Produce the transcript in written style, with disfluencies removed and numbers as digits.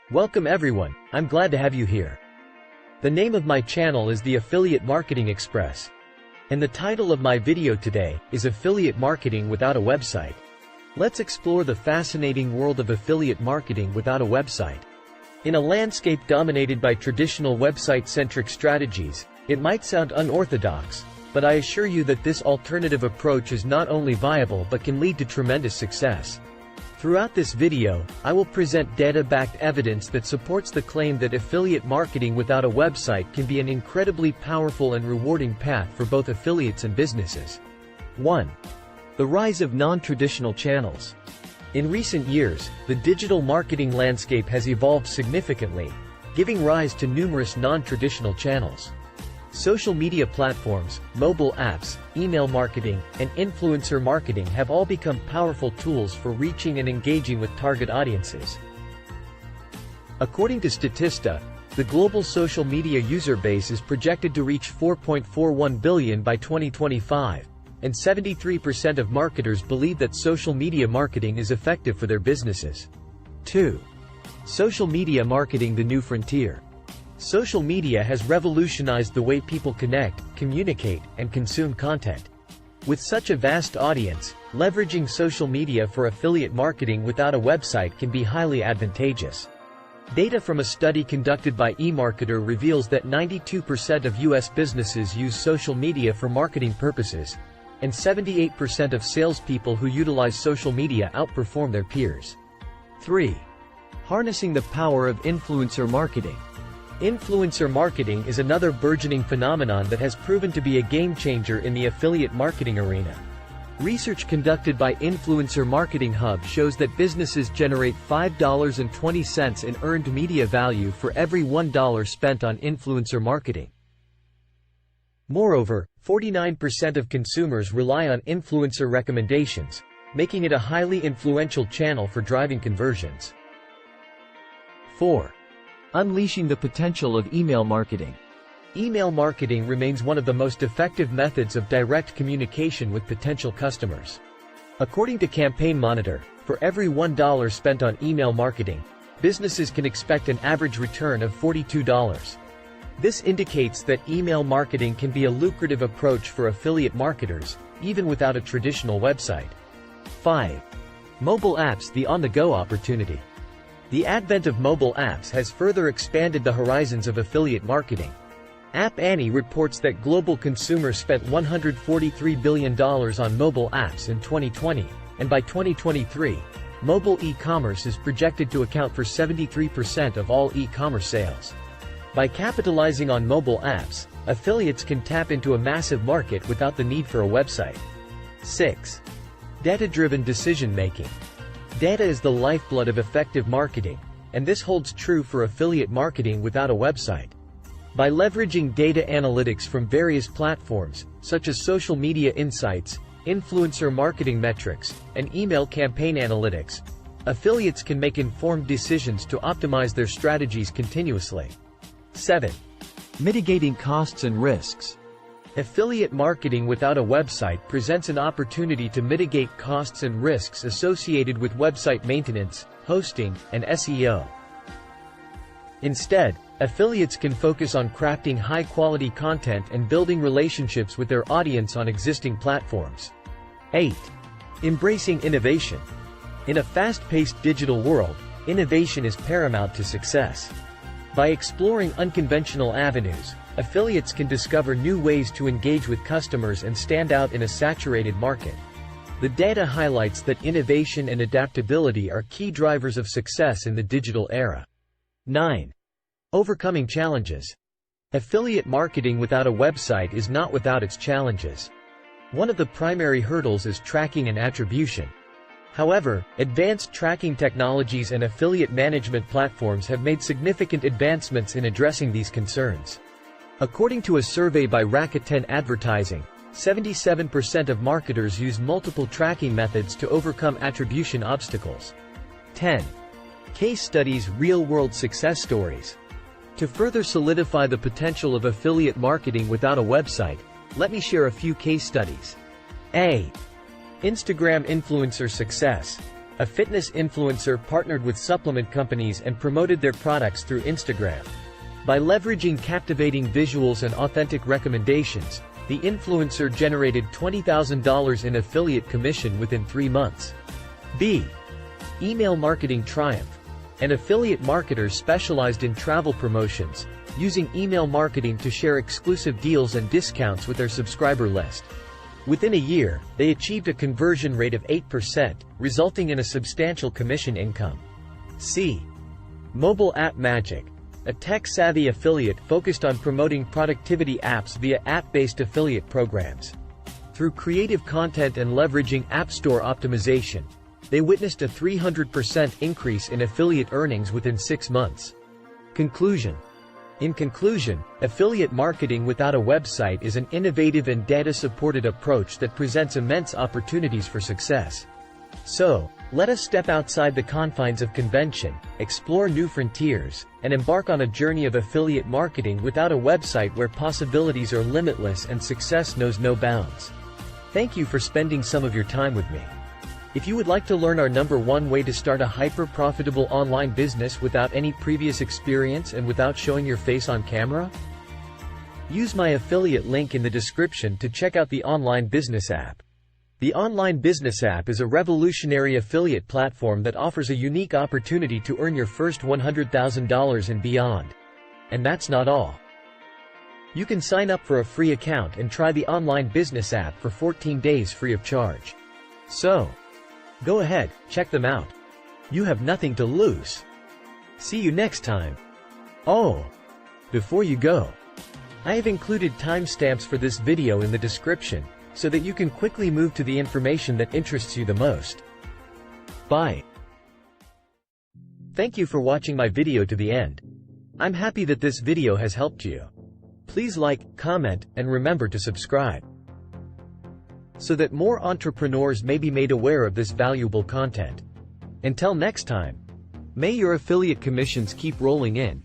Welcome everyone, I'm glad to have you here. The name of my channel is the Affiliate Marketing Express. And the title of my video today is Affiliate Marketing Without a Website. Let's explore the fascinating world of affiliate marketing without a website. In a landscape dominated by traditional website-centric strategies, it might sound unorthodox, but I assure you that this alternative approach is not only viable but can lead to tremendous success. Throughout this video, I will present data-backed evidence that supports the claim that affiliate marketing without a website can be an incredibly powerful and rewarding path for both affiliates and businesses. 1. The rise of non-traditional channels. In recent years, the digital marketing landscape has evolved significantly, giving rise to numerous non-traditional channels. Social media platforms, mobile apps, email marketing, and influencer marketing have all become powerful tools for reaching and engaging with target audiences. According to Statista, the global social media user base is projected to reach 4.41 billion by 2025, and 73% of marketers believe that social media marketing is effective for their businesses. 2. Social media marketing: the new frontier. Social media has revolutionized the way people connect, communicate, and consume content. With such a vast audience, leveraging social media for affiliate marketing without a website can be highly advantageous. Data from a study conducted by eMarketer reveals that 92% of U.S. businesses use social media for marketing purposes, and 78% of salespeople who utilize social media outperform their peers. 3. Harnessing the power of influencer marketing. Influencer marketing is another burgeoning phenomenon that has proven to be a game-changer in the affiliate marketing arena. Research conducted by Influencer Marketing Hub shows that businesses generate $5.20 in earned media value for every $1 spent on influencer marketing. Moreover, 49% of consumers rely on influencer recommendations, making it a highly influential channel for driving conversions. 4. Unleashing the potential of email marketing. Email marketing remains one of the most effective methods of direct communication with potential customers. According to Campaign Monitor, for every $1 spent on email marketing, businesses can expect an average return of $42. This indicates that email marketing can be a lucrative approach for affiliate marketers, even without a traditional website. 5. Mobile apps: the on-the-go opportunity. The advent of mobile apps has further expanded the horizons of affiliate marketing. App Annie reports that global consumers spent $143 billion on mobile apps in 2020, and by 2023, mobile e-commerce is projected to account for 73% of all e-commerce sales. By capitalizing on mobile apps, affiliates can tap into a massive market without the need for a website. 6. Data-driven decision-making. Data is the lifeblood of effective marketing, and this holds true for affiliate marketing without a website. By leveraging data analytics from various platforms, such as social media insights, influencer marketing metrics, and email campaign analytics, affiliates can make informed decisions to optimize their strategies continuously. 7. Mitigating costs and risks. Affiliate marketing without a website presents an opportunity to mitigate costs and risks associated with website maintenance, hosting, and SEO. Instead, affiliates can focus on crafting high-quality content and building relationships with their audience on existing platforms. 8. Embracing innovation. In a fast-paced digital world, innovation is paramount to success. By exploring unconventional avenues, affiliates can discover new ways to engage with customers and stand out in a saturated market. The data highlights that innovation and adaptability are key drivers of success in the digital era. 9. Overcoming challenges. Affiliate marketing without a website is not without its challenges. One of the primary hurdles is tracking and attribution. However, advanced tracking technologies and affiliate management platforms have made significant advancements in addressing these concerns. According to a survey by Rakuten Advertising, 77% of marketers use multiple tracking methods to overcome attribution obstacles. 10. Case studies: real-world success stories. To further solidify the potential of affiliate marketing without a website, let me share a few case studies. A. Instagram influencer success. A fitness influencer partnered with supplement companies and promoted their products through Instagram. By leveraging captivating visuals and authentic recommendations, the influencer generated $20,000 in affiliate commission within 3 months. B. Email marketing triumph. An affiliate marketer specialized in travel promotions, using email marketing to share exclusive deals and discounts with their subscriber list. Within a year, they achieved a conversion rate of 8%, resulting in a substantial commission income. C. Mobile App Magic. A tech-savvy affiliate focused on promoting productivity apps via app-based affiliate programs. Through creative content and leveraging App Store optimization, they witnessed a 300% increase in affiliate earnings within 6 months. Conclusion. In conclusion, affiliate marketing without a website is an innovative and data-supported approach that presents immense opportunities for success. So, let us step outside the confines of convention, explore new frontiers, and embark on a journey of affiliate marketing without a website where possibilities are limitless and success knows no bounds. Thank you for spending some of your time with me. If you would like to learn our #1 way to start a hyper-profitable online business without any previous experience and without showing your face on camera, use my affiliate link in the description to check out the Online Business App. The Online Business App is a revolutionary affiliate platform that offers a unique opportunity to earn your first $100,000 and beyond. And that's not all. You can sign up for a free account and try the Online Business App for 14 days free of charge. So, go ahead, check them out. You have nothing to lose. See you next time. Oh, before you go, I have included timestamps for this video in the description, so that you can quickly move to the information that interests you the most. Bye. Thank you for watching my video to the end. I'm happy that this video has helped you. Please like, comment, and remember to subscribe, so that more entrepreneurs may be made aware of this valuable content. Until next time, may your affiliate commissions keep rolling in.